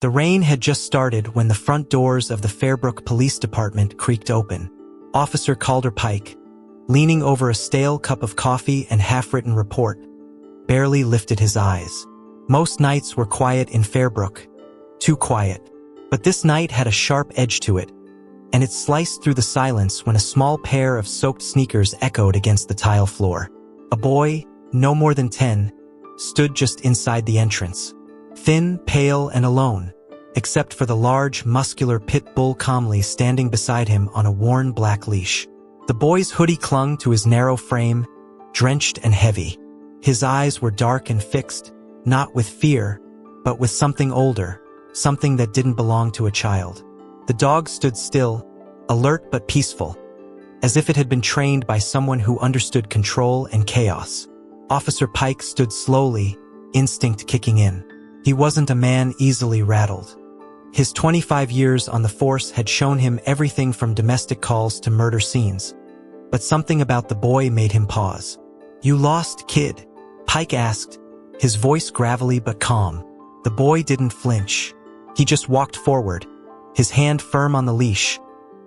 The rain had just started when the front doors of the Fairbrook Police Department creaked open. Officer Calder Pike, leaning over a stale cup of coffee and half-written report, barely lifted his eyes. Most nights were quiet in Fairbrook, too quiet. But this night had a sharp edge to it, and it sliced through the silence when a small pair of soaked sneakers echoed against the tile floor. A boy, no more than 10, stood just inside the entrance. Thin, pale, and alone, except for the large, muscular pit bull calmly standing beside him on a worn black leash. The boy's hoodie clung to his narrow frame, drenched and heavy. His eyes were dark and fixed, not with fear, but with something older, something that didn't belong to a child. The dog stood still, alert but peaceful, as if it had been trained by someone who understood control and chaos. Officer Pike stood slowly, instinct kicking in. He wasn't a man easily rattled. His 25 years on the force had shown him everything from domestic calls to murder scenes. But something about the boy made him pause. "You lost, kid?" Pike asked, his voice gravelly but calm. The boy didn't flinch. He just walked forward, his hand firm on the leash,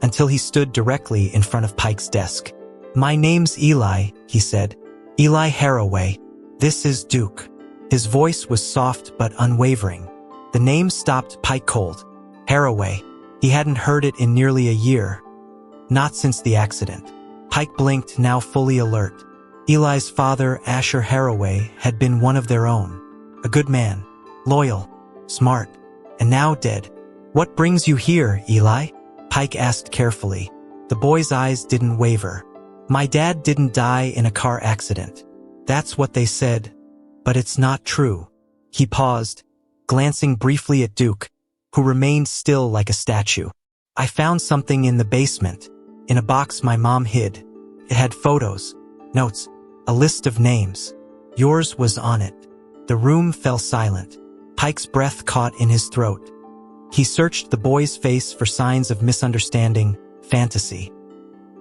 until he stood directly in front of Pike's desk. "My name's Eli," he said. "Eli Harroway. This is Duke." His voice was soft but unwavering. The name stopped Pike cold. Harroway. He hadn't heard it in nearly a year. Not since the accident. Pike blinked, now fully alert. Eli's father, Asher Harroway, had been one of their own. A good man. Loyal. Smart. And now dead. "What brings you here, Eli?" Pike asked carefully. The boy's eyes didn't waver. "My dad didn't die in a car accident. That's what they said. But it's not true." He paused, glancing briefly at Duke, who remained still like a statue. "I found something in the basement, in a box my mom hid. It had photos, notes, a list of names. Yours was on it." The room fell silent. Pike's breath caught in his throat. He searched the boy's face for signs of misunderstanding, fantasy.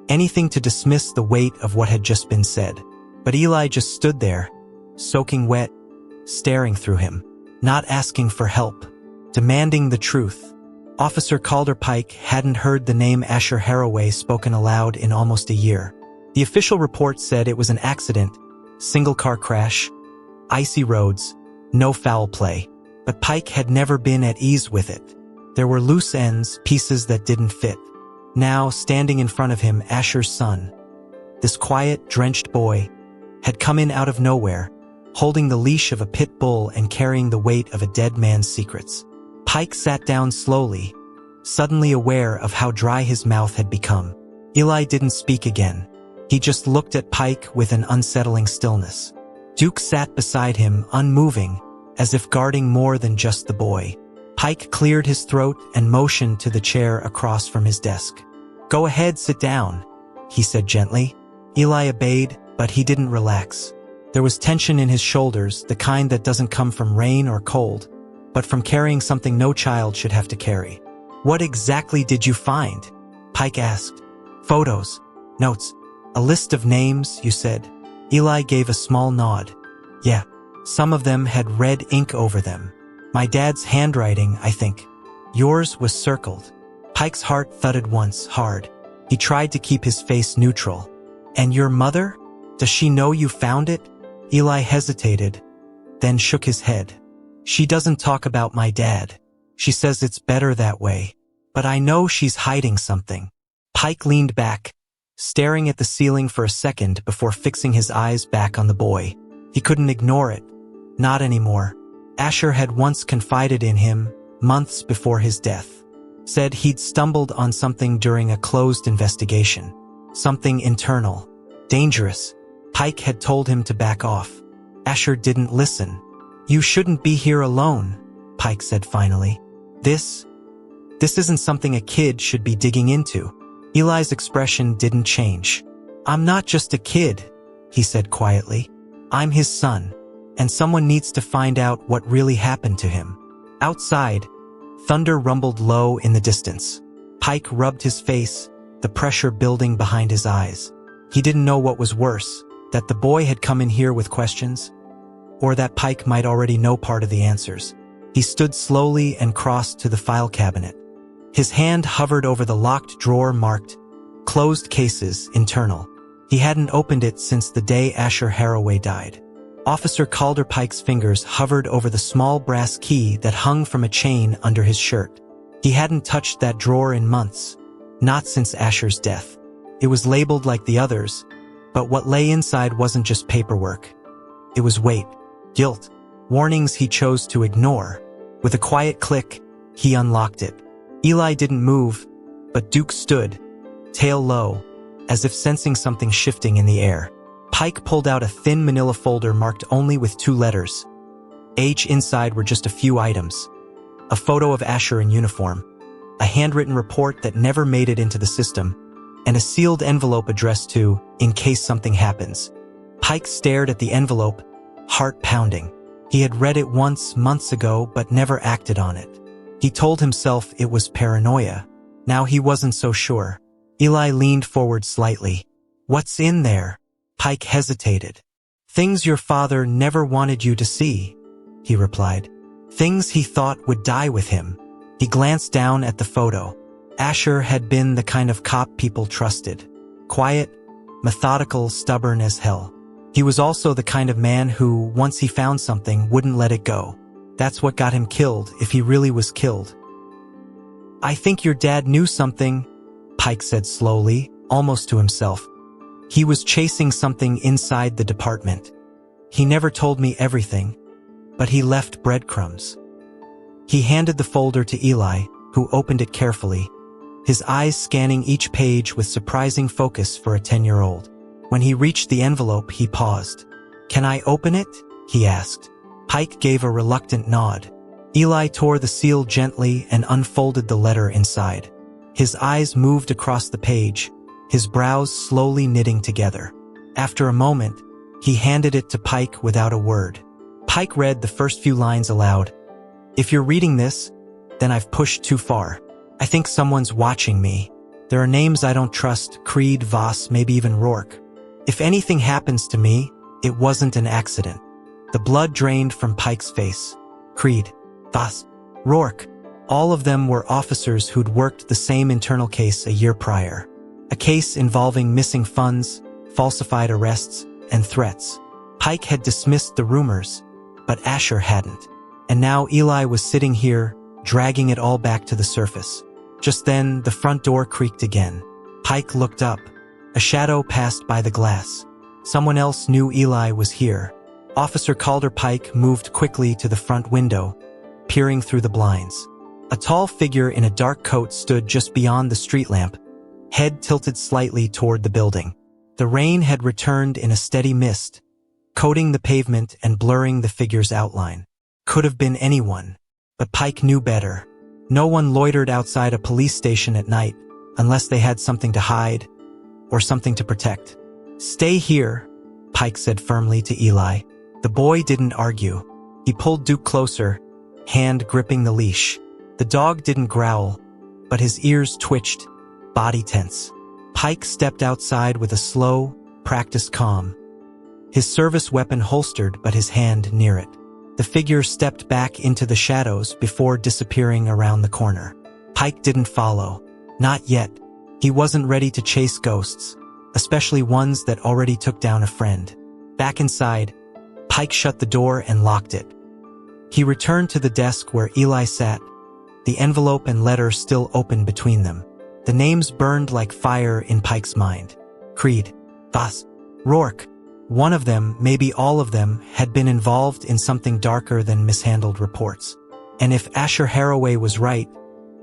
Anything to dismiss the weight of what had just been said. But Eli just stood there, soaking wet, staring through him, not asking for help, demanding the truth. Officer Calder Pike hadn't heard the name Asher Harroway spoken aloud in almost a year. The official report said it was an accident, single-car crash, icy roads, no foul play. But Pike had never been at ease with it. There were loose ends, pieces that didn't fit. Now, standing in front of him, Asher's son, this quiet, drenched boy, had come in out of nowhere, holding the leash of a pit bull and carrying the weight of a dead man's secrets. Pike sat down slowly, suddenly aware of how dry his mouth had become. Eli didn't speak again. He just looked at Pike with an unsettling stillness. Duke sat beside him, unmoving, as if guarding more than just the boy. Pike cleared his throat and motioned to the chair across from his desk. "Go ahead, sit down," he said gently. Eli obeyed, but he didn't relax. There was tension in his shoulders, the kind that doesn't come from rain or cold, but from carrying something no child should have to carry. "What exactly did you find?" Pike asked. "Photos, notes, a list of names, you said." Eli gave a small nod. "Yeah. Some of them had red ink over them. My dad's handwriting, I think. Yours was circled." Pike's heart thudded once, hard. He tried to keep his face neutral. "And your mother? Does she know you found it?" Eli hesitated, then shook his head. "She doesn't talk about my dad. She says it's better that way. But I know she's hiding something." Pike leaned back, staring at the ceiling for a second before fixing his eyes back on the boy. He couldn't ignore it. Not anymore. Asher had once confided in him, months before his death. Said he'd stumbled on something during a closed investigation. Something internal. Dangerous. Pike had told him to back off. Asher didn't listen. "You shouldn't be here alone," Pike said finally. This isn't something a kid should be digging into." Eli's expression didn't change. "I'm not just a kid," he said quietly. "I'm his son. And someone needs to find out what really happened to him." Outside, thunder rumbled low in the distance. Pike rubbed his face, the pressure building behind his eyes. He didn't know what was worse, that the boy had come in here with questions, or that Pike might already know part of the answers. He stood slowly and crossed to the file cabinet. His hand hovered over the locked drawer marked "Closed Cases, Internal." He hadn't opened it since the day Asher Harroway died. Officer Calder Pike's fingers hovered over the small brass key that hung from a chain under his shirt. He hadn't touched that drawer in months, not since Asher's death. It was labeled like the others, but what lay inside wasn't just paperwork. It was weight, guilt, warnings he chose to ignore. With a quiet click, he unlocked it. Eli didn't move, but Duke stood, tail low, as if sensing something shifting in the air. Pike pulled out a thin manila folder marked only with 2 letters. H. Inside were just a few items. A photo of Asher in uniform, a handwritten report that never made it into the system, and a sealed envelope addressed to, "In case something happens." Pike stared at the envelope, heart pounding. He had read it once, months ago, but never acted on it. He told himself it was paranoia. Now he wasn't so sure. Eli leaned forward slightly. "What's in there?" Pike hesitated. "Things your father never wanted you to see," he replied. "Things he thought would die with him." He glanced down at the photo. Asher had been the kind of cop people trusted. Quiet, methodical, stubborn as hell. He was also the kind of man who, once he found something, wouldn't let it go. That's what got him killed, if he really was killed. "I think your dad knew something," Pike said slowly, almost to himself. "He was chasing something inside the department. He never told me everything, but he left breadcrumbs." He handed the folder to Eli, who opened it carefully, his eyes scanning each page with surprising focus for a 10-year-old. When he reached the envelope, he paused. "Can I open it?" he asked. Pike gave a reluctant nod. Eli tore the seal gently and unfolded the letter inside. His eyes moved across the page, his brows slowly knitting together. After a moment, he handed it to Pike without a word. Pike read the first few lines aloud. "If you're reading this, then I've pushed too far. I think someone's watching me. There are names I don't trust, Creed, Voss, maybe even Rourke. If anything happens to me, it wasn't an accident." The blood drained from Pike's face. Creed, Voss, Rourke. All of them were officers who'd worked the same internal case a year prior. A case involving missing funds, falsified arrests, and threats. Pike had dismissed the rumors, but Asher hadn't. And now Eli was sitting here, dragging it all back to the surface. Just then, the front door creaked again. Pike looked up. A shadow passed by the glass. Someone else knew Eli was here. Officer Calder Pike moved quickly to the front window, peering through the blinds. A tall figure in a dark coat stood just beyond the street lamp, head tilted slightly toward the building. The rain had returned in a steady mist, coating the pavement and blurring the figure's outline. Could have been anyone, but Pike knew better. No one loitered outside a police station at night, unless they had something to hide, or something to protect. "Stay here," Pike said firmly to Eli. The boy didn't argue. He pulled Duke closer, hand gripping the leash. The dog didn't growl, but his ears twitched, body tense. Pike stepped outside with a slow, practiced calm. His service weapon holstered, but his hand near it. The figure stepped back into the shadows before disappearing around the corner. Pike didn't follow. Not yet. He wasn't ready to chase ghosts, especially ones that already took down a friend. Back inside, Pike shut the door and locked it. He returned to the desk where Eli sat, the envelope and letter still open between them. The names burned like fire in Pike's mind. Creed, Voss, Rourke. One of them, maybe all of them, had been involved in something darker than mishandled reports. And if Asher Harroway was right,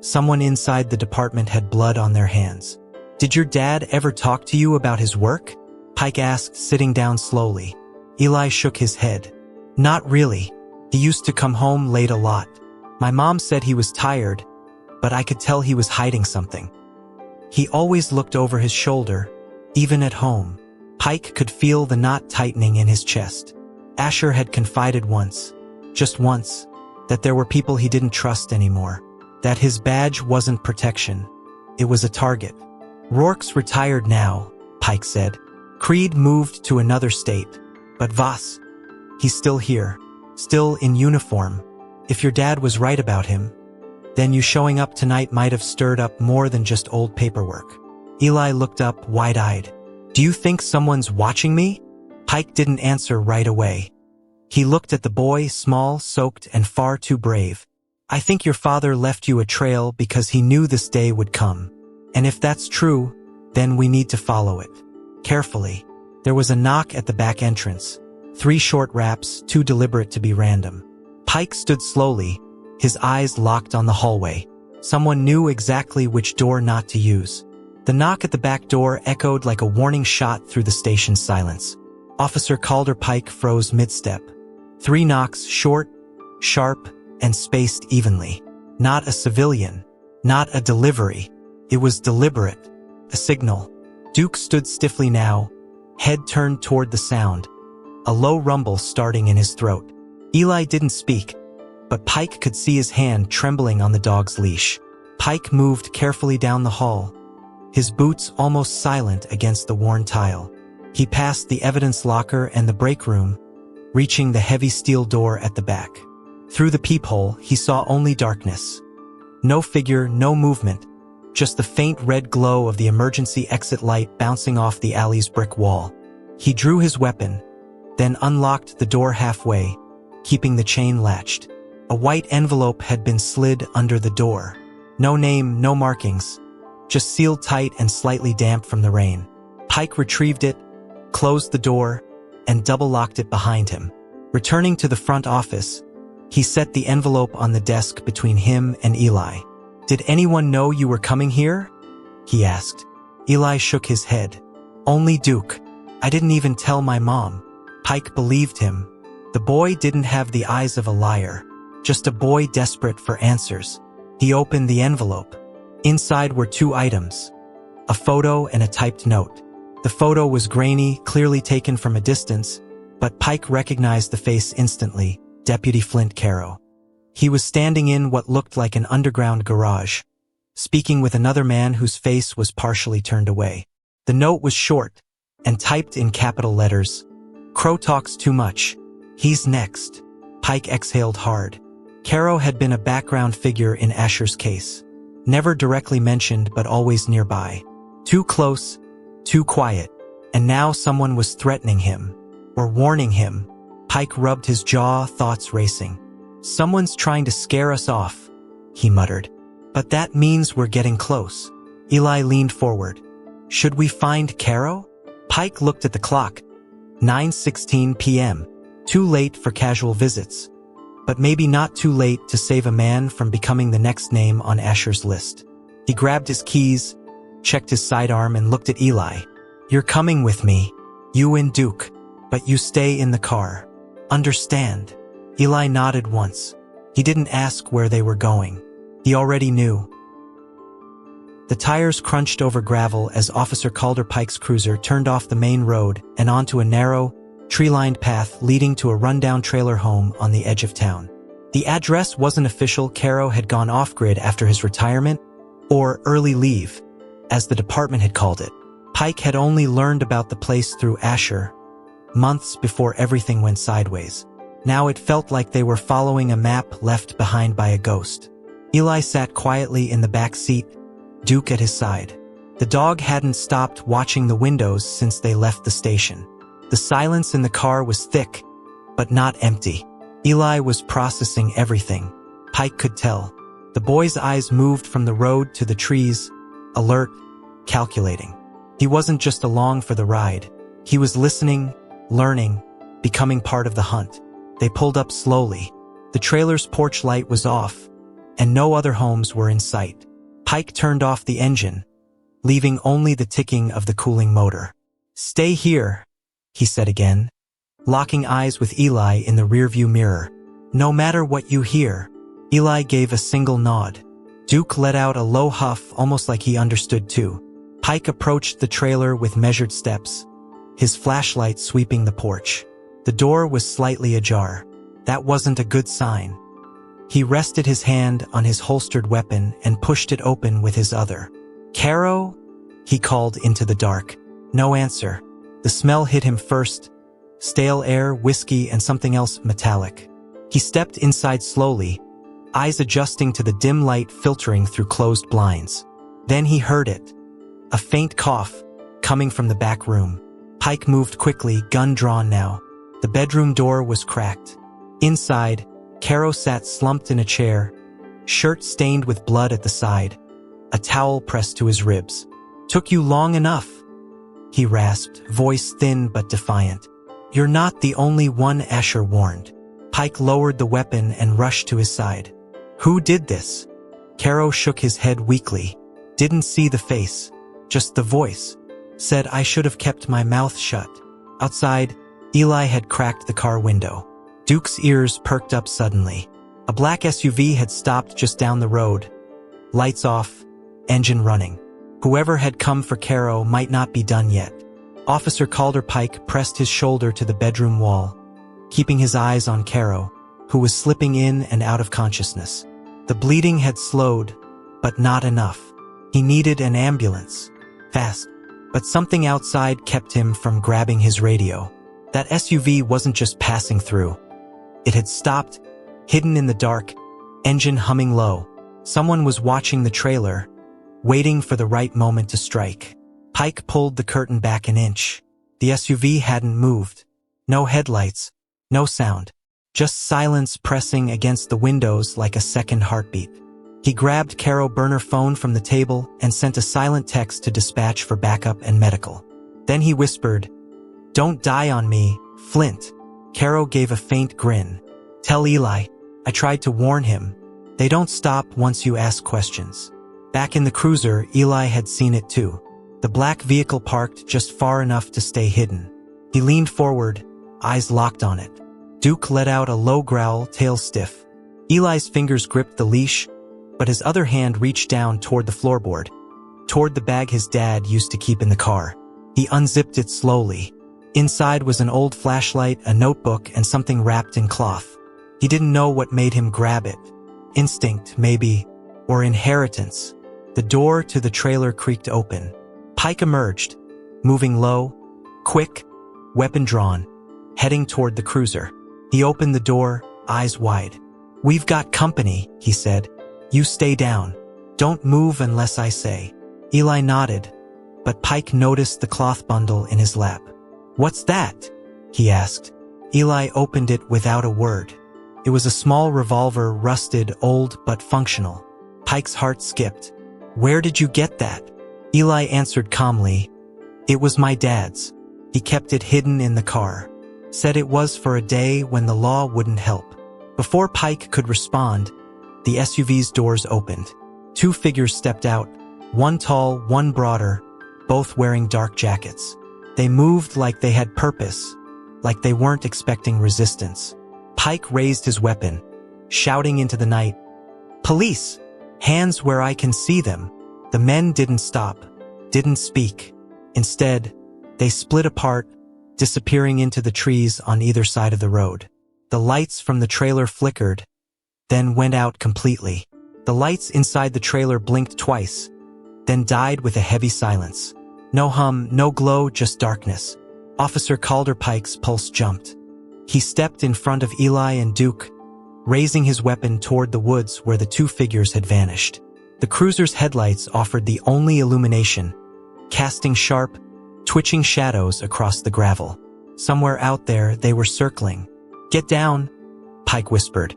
someone inside the department had blood on their hands. "Did your dad ever talk to you about his work?" Pike asked, sitting down slowly. Eli shook his head. "Not really. He used to come home late a lot. My mom said he was tired, but I could tell he was hiding something. He always looked over his shoulder, even at home." Pike could feel the knot tightening in his chest. Asher had confided once, just once, that there were people he didn't trust anymore. That his badge wasn't protection. It was a target. "Rourke's retired now," Pike said. "Creed moved to another state. But Voss, he's still here, still in uniform, If your dad was right about him, then you showing up tonight might have stirred up more than just old paperwork. Eli looked up, wide-eyed. Do you think someone's watching me? Pike didn't answer right away. He looked at the boy, small, soaked, and far too brave. I think your father left you a trail because he knew this day would come. And if that's true, then we need to follow it. Carefully. There was a knock at the back entrance. 3 short raps, too deliberate to be random. Pike stood slowly, his eyes locked on the hallway. Someone knew exactly which door not to use. The knock at the back door echoed like a warning shot through the station's silence. Officer Calder Pike froze mid-step. 3 knocks, short, sharp, and spaced evenly. Not a civilian. Not a delivery. It was deliberate. A signal. Duke stood stiffly now, head turned toward the sound, a low rumble starting in his throat. Eli didn't speak, but Pike could see his hand trembling on the dog's leash. Pike moved carefully down the hall, his boots almost silent against the worn tile. He passed the evidence locker and the break room, reaching the heavy steel door at the back. Through the peephole, he saw only darkness. No figure, no movement, just the faint red glow of the emergency exit light bouncing off the alley's brick wall. He drew his weapon, then unlocked the door halfway, keeping the chain latched. A white envelope had been slid under the door. No name, no markings, just sealed tight and slightly damp from the rain. Pike retrieved it, closed the door, and double-locked it behind him. Returning to the front office, he set the envelope on the desk between him and Eli. Did anyone know you were coming here? He asked. Eli shook his head. Only Duke. I didn't even tell my mom. Pike believed him. The boy didn't have the eyes of a liar, just a boy desperate for answers. He opened the envelope. Inside were 2 items, a photo and a typed note. The photo was grainy, clearly taken from a distance, but Pike recognized the face instantly, Deputy Flint Caro. He was standing in what looked like an underground garage, speaking with another man whose face was partially turned away. The note was short and typed in capital letters. Crow talks too much. He's next. Pike exhaled hard. Caro had been a background figure in Asher's case. Never directly mentioned, but always nearby. Too close, too quiet. And now someone was threatening him, or warning him. Pike rubbed his jaw, thoughts racing. Someone's trying to scare us off, he muttered. But that means we're getting close. Eli leaned forward. Should we find Caro? Pike looked at the clock. 9:16 p.m. Too late for casual visits. But maybe not too late to save a man from becoming the next name on Asher's list. He grabbed his keys, checked his sidearm, and looked at Eli. You're coming with me, you and Duke, but you stay in the car. Understand? Eli nodded once. He didn't ask where they were going. He already knew. The tires crunched over gravel as Officer Calder Pike's cruiser turned off the main road and onto a narrow, tree-lined path leading to a rundown trailer home on the edge of town. The address wasn't official. Caro had gone off-grid after his retirement, or early leave, as the department had called it. Pike had only learned about the place through Asher, months before everything went sideways. Now it felt like they were following a map left behind by a ghost. Eli sat quietly in the back seat, Duke at his side. The dog hadn't stopped watching the windows since they left the station. The silence in the car was thick, but not empty. Eli was processing everything. Pike could tell. The boy's eyes moved from the road to the trees, alert, calculating. He wasn't just along for the ride. He was listening, learning, becoming part of the hunt. They pulled up slowly. The trailer's porch light was off, and no other homes were in sight. Pike turned off the engine, leaving only the ticking of the cooling motor. Stay here, he said again, locking eyes with Eli in the rearview mirror. No matter what you hear. Eli gave a single nod. Duke let out a low huff, almost like he understood too. Pike approached the trailer with measured steps, his flashlight sweeping the porch. The door was slightly ajar. That wasn't a good sign. He rested his hand on his holstered weapon and pushed it open with his other. Caro? He called into the dark. No answer. The smell hit him first. Stale air, whiskey, and something else metallic. He stepped inside slowly, eyes adjusting to the dim light filtering through closed blinds. Then he heard it. A faint cough, coming from the back room. Pike moved quickly, gun drawn now. The bedroom door was cracked. Inside, Caro sat slumped in a chair, shirt stained with blood at the side, a towel pressed to his ribs. "Took you long enough," he rasped, voice thin but defiant. "You're not the only one," Asher warned. Pike lowered the weapon and rushed to his side. "Who did this?" Caro shook his head weakly. "Didn't see the face, just the voice. Said I should have kept my mouth shut." Outside, Eli had cracked the car window. Duke's ears perked up suddenly. A black SUV had stopped just down the road. Lights off, engine running. Whoever had come for Caro might not be done yet. Officer Calder Pike pressed his shoulder to the bedroom wall, keeping his eyes on Caro, who was slipping in and out of consciousness. The bleeding had slowed, but not enough. He needed an ambulance. Fast. But something outside kept him from grabbing his radio. That SUV wasn't just passing through. It had stopped, hidden in the dark, engine humming low. Someone was watching the trailer, waiting for the right moment to strike. Pike pulled the curtain back an inch. The SUV hadn't moved. No headlights, no sound. Just silence pressing against the windows like a second heartbeat. He grabbed Caro burner phone from the table and sent a silent text to dispatch for backup and medical. Then he whispered, "Don't die on me, Flint." Caro gave a faint grin. "Tell Eli, I tried to warn him. They don't stop once you ask questions." Back in the cruiser, Eli had seen it too. The black vehicle parked just far enough to stay hidden. He leaned forward, eyes locked on it. Duke let out a low growl, tail stiff. Eli's fingers gripped the leash, but his other hand reached down toward the floorboard, toward the bag his dad used to keep in the car. He unzipped it slowly. Inside was an old flashlight, a notebook, and something wrapped in cloth. He didn't know what made him grab it. Instinct, maybe, or inheritance. The door to the trailer creaked open. Pike emerged, moving low, quick, weapon drawn, heading toward the cruiser. He opened the door, eyes wide. "We've got company," he said. "You stay down. Don't move unless I say." Eli nodded, but Pike noticed the cloth bundle in his lap. "What's that?" he asked. Eli opened it without a word. It was a small revolver, rusted, old, but functional. Pike's heart skipped. "Where did you get that?" Eli answered calmly, "It was my dad's. He kept it hidden in the car. Said it was for a day when the law wouldn't help." Before Pike could respond, the SUV's doors opened. Two figures stepped out, one tall, one broader, both wearing dark jackets. They moved like they had purpose, like they weren't expecting resistance. Pike raised his weapon, shouting into the night, "Police! Hands where I can see them." The men didn't stop, didn't speak. Instead, they split apart, disappearing into the trees on either side of the road. The lights from the trailer flickered, then went out completely. The lights inside the trailer blinked twice, then died with a heavy silence. No hum, no glow, just darkness. Officer Calder Pike's pulse jumped. He stepped in front of Eli and Duke, raising his weapon toward the woods where the two figures had vanished. The cruiser's headlights offered the only illumination, casting sharp, twitching shadows across the gravel. Somewhere out there, they were circling. "Get down," Pike whispered,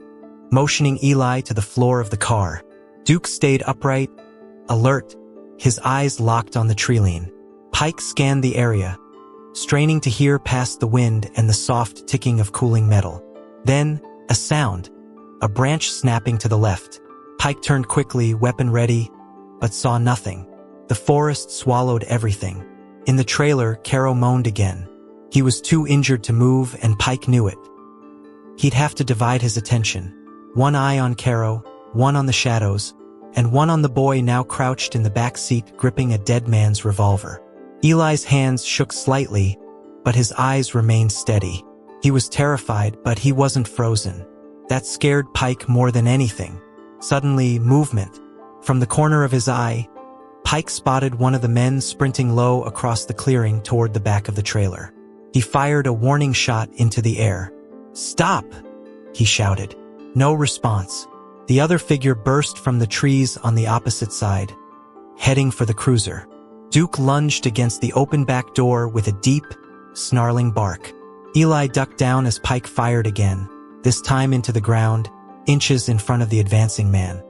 motioning Eli to the floor of the car. Duke stayed upright, alert, his eyes locked on the treeline. Pike scanned the area, straining to hear past the wind and the soft ticking of cooling metal. Then, a sound, a branch snapping to the left. Pike turned quickly, weapon ready, but saw nothing. The forest swallowed everything. In the trailer, Caro moaned again. He was too injured to move, and Pike knew it. He'd have to divide his attention. One eye on Caro, one on the shadows, and one on the boy now crouched in the back seat gripping a dead man's revolver. Eli's hands shook slightly, but his eyes remained steady. He was terrified, but he wasn't frozen. That scared Pike more than anything. Suddenly, movement. From the corner of his eye, Pike spotted one of the men sprinting low across the clearing toward the back of the trailer. He fired a warning shot into the air. "Stop!" he shouted. No response. The other figure burst from the trees on the opposite side, heading for the cruiser. Duke lunged against the open back door with a deep, snarling bark. Eli ducked down as Pike fired again, this time into the ground, inches in front of the advancing man.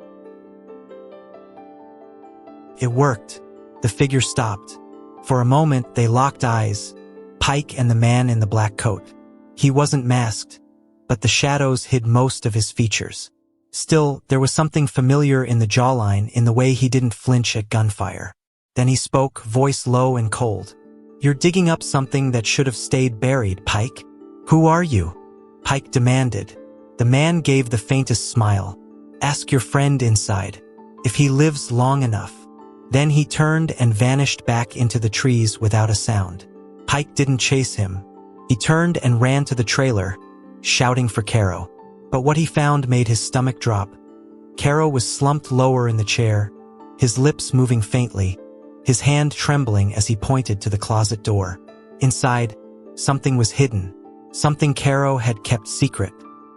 It worked. The figure stopped. For a moment, they locked eyes, Pike and the man in the black coat. He wasn't masked, but the shadows hid most of his features. Still, there was something familiar in the jawline, in the way he didn't flinch at gunfire. Then he spoke, voice low and cold. You're digging up something that should have stayed buried, Pike. Who are you? Pike demanded. The man gave the faintest smile. Ask your friend inside, if he lives long enough. Then he turned and vanished back into the trees without a sound. Pike didn't chase him. He turned and ran to the trailer, shouting for Caro. But what he found made his stomach drop. Caro was slumped lower in the chair, his lips moving faintly, his hand trembling as he pointed to the closet door. Inside, something was hidden, something Caro had kept secret.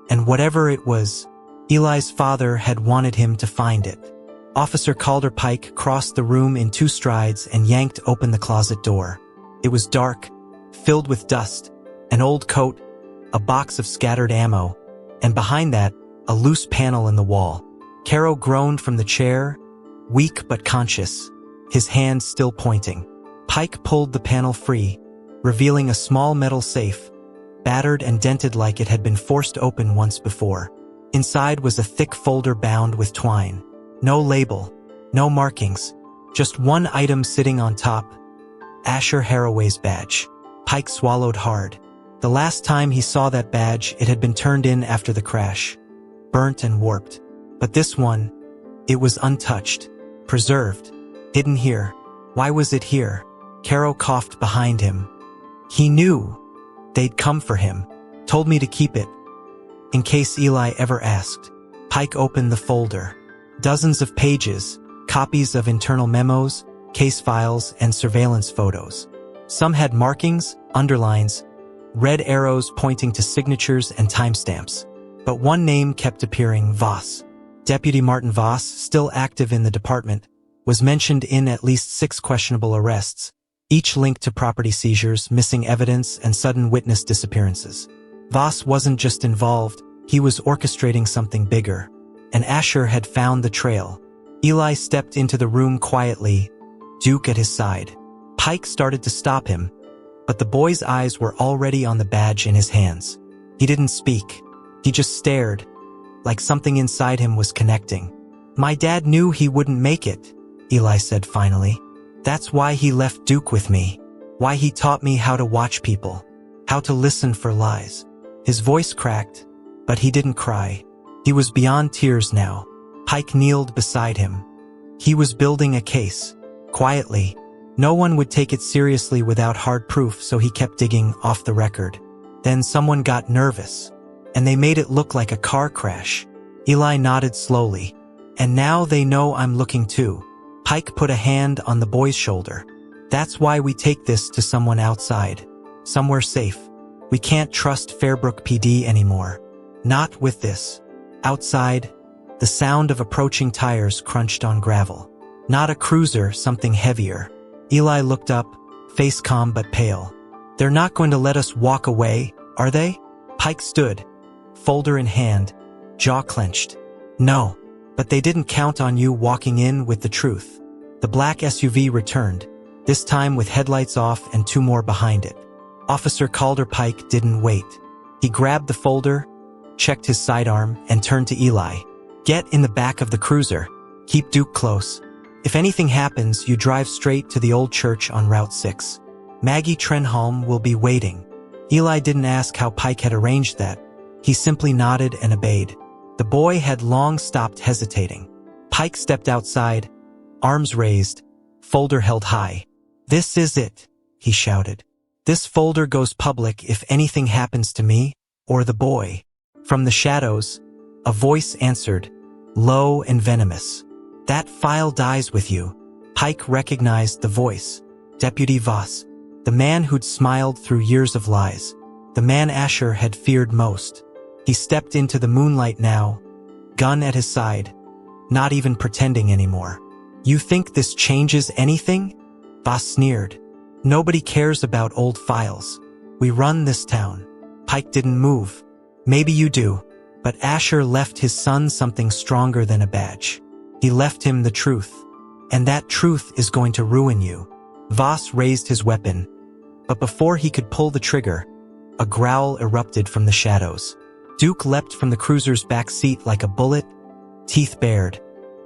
And whatever it was, Eli's father had wanted him to find it. Officer Calder Pike crossed the room in 2 strides and yanked open the closet door. It was dark, filled with dust, an old coat, a box of scattered ammo, and behind that, a loose panel in the wall. Caro groaned from the chair, weak but conscious, his hand still pointing. Pike pulled the panel free, revealing a small metal safe, battered and dented like it had been forced open once before. Inside was a thick folder bound with twine. No label, no markings, just one item sitting on top. Asher Harroway's badge. Pike swallowed hard. The last time he saw that badge, it had been turned in after the crash, burnt and warped. But this one, it was untouched, preserved, hidden here. Why was it here? Caro coughed behind him. He knew. They'd come for him, told me to keep it, in case Eli ever asked. Pike opened the folder. Dozens of pages, copies of internal memos, case files, and surveillance photos. Some had markings, underlines, red arrows pointing to signatures and timestamps. But one name kept appearing, Voss. Deputy Martin Voss, still active in the department, was mentioned in at least 6 questionable arrests, each linked to property seizures, missing evidence, and sudden witness disappearances. Voss wasn't just involved, he was orchestrating something bigger. And Asher had found the trail. Eli stepped into the room quietly, Duke at his side. Pike started to stop him, but the boy's eyes were already on the badge in his hands. He didn't speak. He just stared, like something inside him was connecting. My dad knew he wouldn't make it, Eli said finally. That's why he left Duke with me. Why he taught me how to watch people, how to listen for lies. His voice cracked, but he didn't cry. He was beyond tears now. Pike kneeled beside him. He was building a case, quietly. No one would take it seriously without hard proof, so he kept digging off the record. Then someone got nervous, and they made it look like a car crash. Eli nodded slowly. And now they know I'm looking too. Pike put a hand on the boy's shoulder. That's why we take this to someone outside. Somewhere safe. We can't trust Fairbrook PD anymore. Not with this. Outside, the sound of approaching tires crunched on gravel. Not a cruiser, something heavier. Eli looked up, face calm but pale. They're not going to let us walk away, are they? Pike stood, folder in hand, jaw clenched. No, but they didn't count on you walking in with the truth. The black SUV returned, this time with headlights off and 2 more behind it. Officer Calder Pike didn't wait. He grabbed the folder, checked his sidearm, and turned to Eli. Get in the back of the cruiser. Keep Duke close. If anything happens, you drive straight to the old church on Route 6. Maggie Trenholm will be waiting. Eli didn't ask how Pike had arranged that. He simply nodded and obeyed. The boy had long stopped hesitating. Pike stepped outside, arms raised, folder held high. This is it, he shouted. This folder goes public if anything happens to me or the boy. From the shadows, a voice answered, low and venomous. That file dies with you. Pike recognized the voice. Deputy Voss, the man who'd smiled through years of lies. The man Asher had feared most. He stepped into the moonlight now, gun at his side, not even pretending anymore. You think this changes anything? Voss sneered. Nobody cares about old files. We run this town. Pike didn't move. Maybe you do, but Asher left his son something stronger than a badge. He left him the truth, and that truth is going to ruin you. Voss raised his weapon, but before he could pull the trigger, a growl erupted from the shadows. Duke leapt from the cruiser's back seat like a bullet, teeth bared,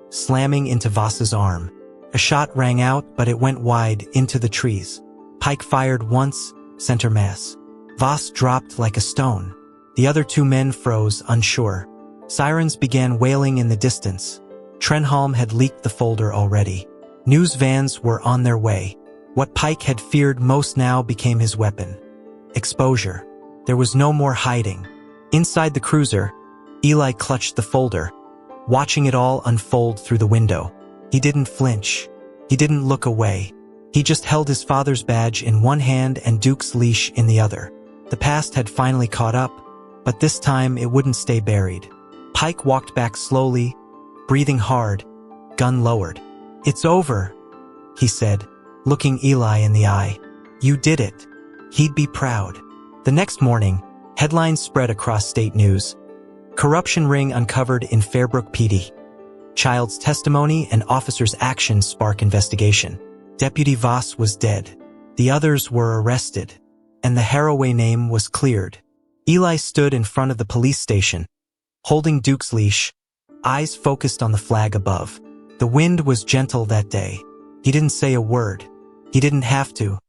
slamming into Voss's arm. A shot rang out, but it went wide into the trees. Pike fired once, center mass. Voss dropped like a stone. The other two men froze, unsure. Sirens began wailing in the distance. Trenholm had leaked the folder already. News vans were on their way. What Pike had feared most now became his weapon. Exposure. There was no more hiding. Inside the cruiser, Eli clutched the folder, watching it all unfold through the window. He didn't flinch. He didn't look away. He just held his father's badge in one hand and Duke's leash in the other. The past had finally caught up, but this time it wouldn't stay buried. Pike walked back slowly, breathing hard, gun lowered. "It's over," he said, looking Eli in the eye. "You did it." He'd be proud. The next morning, headlines spread across state news. Corruption ring uncovered in Fairbrook PD. Child's testimony and officer's actions spark investigation. Deputy Voss was dead. The others were arrested, and the Harroway name was cleared. Eli stood in front of the police station, holding Duke's leash, eyes focused on the flag above. The wind was gentle that day. He didn't say a word. He didn't have to.